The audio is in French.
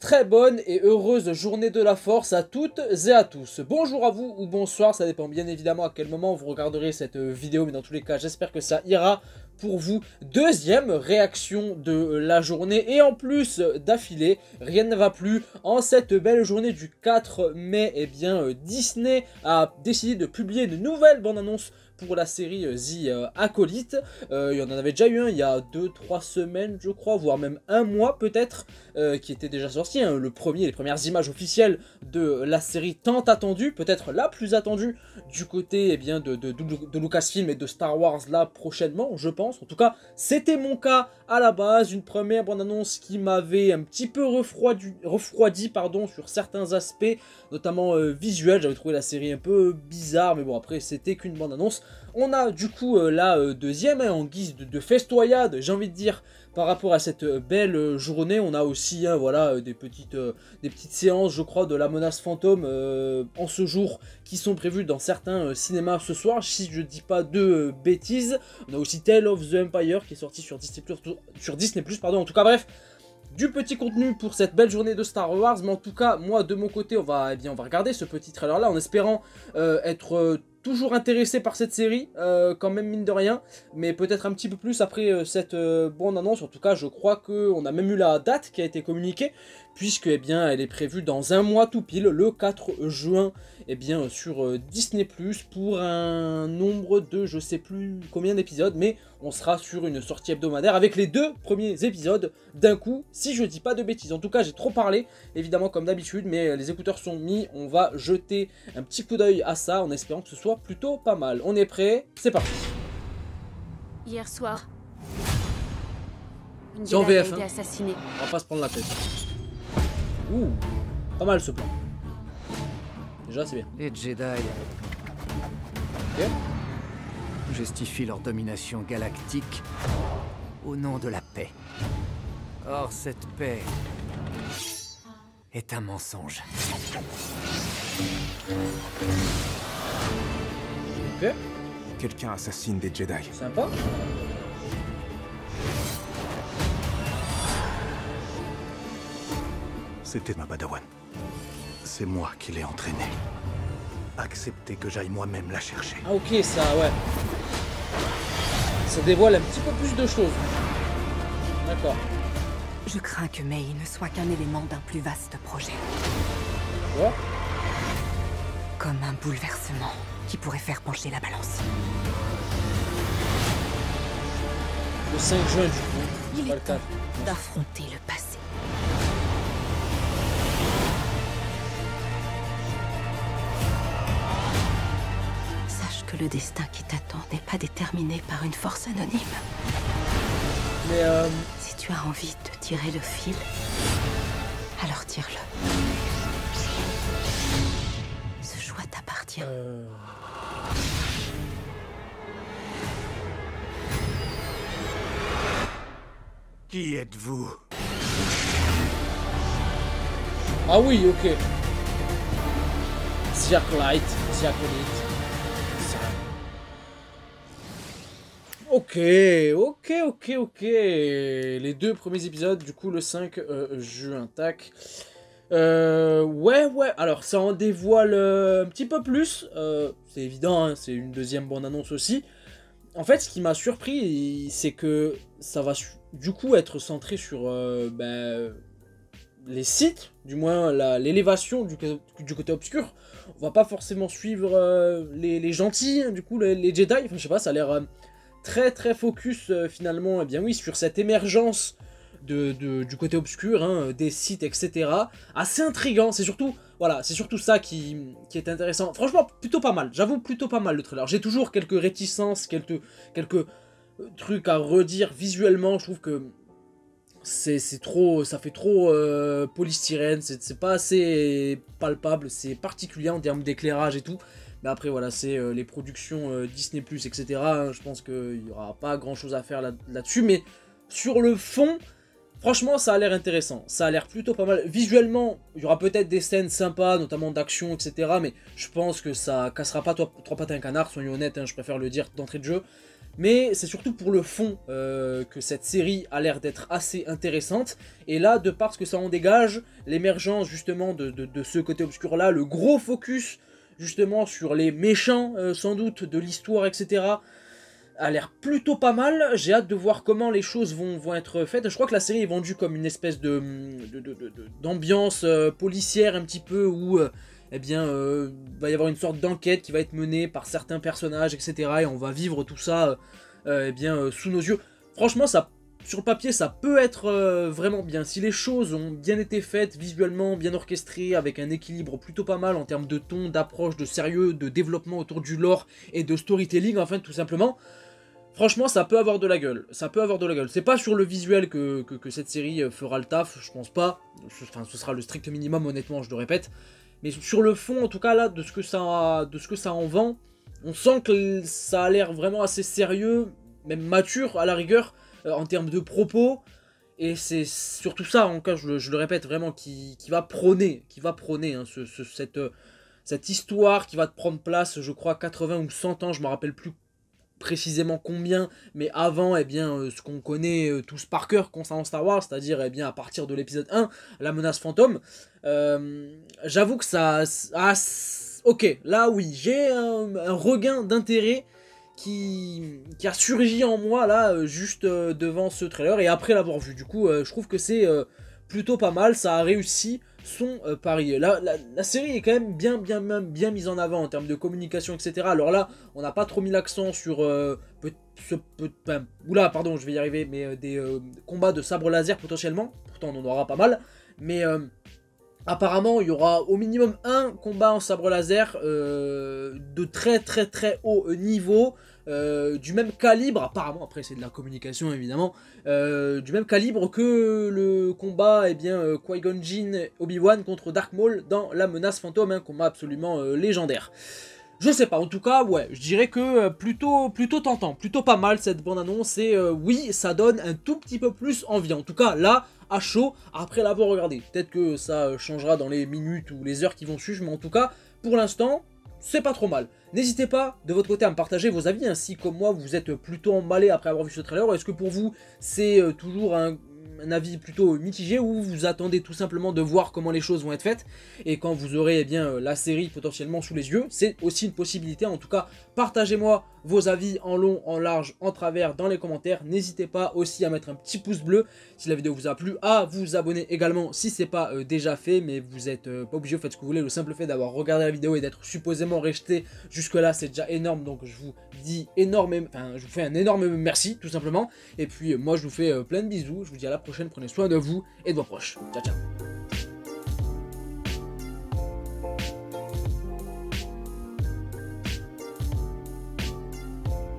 Très bonne et heureuse journée de la force à toutes et à tous. Bonjour à vous ou bonsoir, ça dépend bien évidemment à quel moment vous regarderez cette vidéo, mais dans tous les cas j'espère que ça ira pour vous. Deuxième réaction de la journée et en plus d'affilée, rien ne va plus. En cette belle journée du 4 mai, eh bien Disney a décidé de publier une nouvelle bande-annonce pour la série The Acolyte. Il y en avait déjà eu un il y a 2-3 semaines je crois, voire même un mois peut-être, qui était déjà sorti, hein, les premières images officielles de la série tant attendue, peut-être la plus attendue du côté eh bien, de Lucasfilm et de Star Wars là prochainement, je pense. En tout cas, c'était mon cas à la base, une première bande-annonce qui m'avait un petit peu refroidi pardon, sur certains aspects, notamment visuels. J'avais trouvé la série un peu bizarre, mais bon après c'était qu'une bande-annonce. On a du coup la deuxième, hein, en guise de festoyade, j'ai envie de dire, par rapport à cette belle journée. On a aussi voilà, des petites séances, je crois, de la menace fantôme en ce jour qui sont prévues dans certains cinémas ce soir, si je dis pas de bêtises. On a aussi Tale of the Empire qui est sorti sur Disney+, pardon. En tout cas, bref, du petit contenu pour cette belle journée de Star Wars. Mais en tout cas, moi, de mon côté, on va regarder ce petit trailer-là en espérant être toujours intéressé par cette série, quand même mine de rien, mais peut-être un petit peu plus après cette bande-annonce. En tout cas, je crois qu'on a même eu la date qui a été communiquée, puisque eh bien, elle est prévue dans un mois tout pile, le 4 juin, eh bien, sur Disney+, pour un nombre de je sais plus combien d'épisodes, mais on sera sur une sortie hebdomadaire avec les 2 premiers épisodes d'un coup, si je dis pas de bêtises. En tout cas, j'ai trop parlé, évidemment, comme d'habitude, mais les écouteurs sont mis, on va jeter un petit coup d'œil à ça, en espérant que ce soit plutôt pas mal. On est prêt, c'est parti. Hier soir, une C'est en Jedi a VF, été hein. assassinée. On va pas se prendre la tête. Ouh, pas mal ce plan. Déjà, c'est bien. Les Jedi Ok. justifient leur domination galactique au nom de la paix. Or, cette paix est un mensonge. Ok, Quelqu'un assassine des Jedi. sympa. C'était ma Padawan. C'est moi qui l'ai entraînée. Acceptez que j'aille moi-même la chercher. Ah ok, ça, ouais. Ça dévoile un petit peu plus de choses. D'accord. Je crains que Mei ne soit qu'un élément d'un plus vaste projet. Ouais. Comme un bouleversement qui pourrait faire pencher la balance. Le 5 juin du coup. Il Pas est le temps 4. d'affronter le passé. Sache que le destin qui t'attend n'est pas déterminé par une force anonyme. Mais Si tu as envie de tirer le fil, alors tire-le. Ce choix t'appartient. Qui êtes-vous? Ah oui, ok. The Acolyte. Ok. Les 2 premiers épisodes, du coup, le 5 juin, tac. Ouais, alors ça en dévoile un petit peu plus. C'est évident, hein, c'est une deuxième bande-annonce aussi. En fait, ce qui m'a surpris, c'est que ça va du coup être centré sur les sites, du moins l'élévation du côté obscur. On va pas forcément suivre les gentils, hein, du coup les Jedi. Enfin, je sais pas, ça a l'air très focus finalement, eh bien oui, sur cette émergence du côté obscur, hein, des sites, etc. Assez intriguant, c'est surtout ça qui est intéressant. Franchement, plutôt pas mal, j'avoue, plutôt pas mal le trailer. J'ai toujours quelques réticences, quelques trucs à redire visuellement. Je trouve que c'est trop, ça fait trop polystyrène, c'est pas assez palpable, c'est particulier en termes d'éclairage et tout. Mais après voilà, c'est les productions Disney+, etc. hein, je pense qu'il n'y aura pas grand chose à faire là-dessus, mais sur le fond, Franchement, ça a l'air intéressant, ça a l'air plutôt pas mal. Visuellement, il y aura peut-être des scènes sympas, notamment d'action, etc. Mais je pense que ça cassera pas trois pattes à un canard, soyons honnêtes, hein, je préfère le dire d'entrée de jeu. Mais c'est surtout pour le fond que cette série a l'air d'être assez intéressante. Et là, de par ce que ça en dégage, l'émergence justement de ce côté obscur-là, le gros focus justement sur les méchants, sans doute, de l'histoire, etc., a l'air plutôt pas mal. J'ai hâte de voir comment les choses vont être faites. Je crois que la série est vendue comme une espèce d'ambiance policière un petit peu où eh bien, va y avoir une sorte d'enquête qui va être menée par certains personnages, etc. Et on va vivre tout ça eh bien, sous nos yeux. Franchement, ça, sur le papier, ça peut être vraiment bien. Si les choses ont bien été faites, visuellement, bien orchestrées, avec un équilibre plutôt pas mal en termes de ton, d'approche, de sérieux, de développement autour du lore et de storytelling, enfin, tout simplement. Franchement, ça peut avoir de la gueule. Ça peut avoir de la gueule. C'est pas sur le visuel que cette série fera le taf, je pense pas. Enfin, ce sera le strict minimum, honnêtement, je le répète. Mais sur le fond, en tout cas, là, de ce que ça en vend, on sent que ça a l'air vraiment assez sérieux, même mature, à la rigueur, en termes de propos. Et c'est surtout ça, en tout cas, je le répète, vraiment, qui va prôner hein, cette histoire qui va te prendre place, je crois, 80 ou 100 ans, je me rappelle plus précisément combien, mais avant, eh bien, ce qu'on connaît tous par cœur concernant Star Wars, c'est-à-dire, eh bien, à partir de l'épisode 1, la menace fantôme, j'avoue que ça... ok, là, oui, j'ai un regain d'intérêt qui a surgi en moi, là, juste devant ce trailer, et après l'avoir vu. Du coup, je trouve que c'est plutôt pas mal, ça a réussi son pari. La série est quand même bien mise en avant en termes de communication, etc. Alors là, on n'a pas trop mis l'accent sur oula, pardon, je vais y arriver, mais des combats de sabre laser potentiellement. Pourtant, on en aura pas mal. Mais apparemment, il y aura au minimum un combat en sabre laser de très haut niveau. Du même calibre, apparemment, après c'est de la communication évidemment, du même calibre que le combat, eh bien, Qui-Gon Jinn Obi-Wan contre Dark Maul dans La Menace Fantôme, un combat absolument légendaire. Je sais pas, en tout cas, ouais, je dirais que plutôt tentant, plutôt pas mal cette bande-annonce, et oui, ça donne un tout petit peu plus envie, en tout cas, là, à chaud, après l'avoir regardé. Peut-être que ça changera dans les minutes ou les heures qui vont suivre, mais en tout cas, pour l'instant, c'est pas trop mal. N'hésitez pas, de votre côté, à me partager vos avis, ainsi comme moi, vous êtes plutôt emballé après avoir vu ce trailer. Est-ce que pour vous, c'est toujours un avis plutôt mitigé, ou vous attendez tout simplement de voir comment les choses vont être faites, et quand vous aurez eh bien, la série potentiellement sous les yeux, c'est aussi une possibilité. En tout cas, partagez-moi vos avis en long, en large, en travers dans les commentaires. N'hésitez pas aussi à mettre un petit pouce bleu si la vidéo vous a plu, à vous abonner également si c'est pas déjà fait, mais vous êtes pas obligé, vous faites ce que vous voulez. Le simple fait d'avoir regardé la vidéo et d'être supposément resté jusque là, c'est déjà énorme, donc je vous dis énormément, enfin je vous fais un énorme merci tout simplement, et puis moi je vous fais plein de bisous, je vous dis à la prochaine, prenez soin de vous et de vos proches, ciao ciao.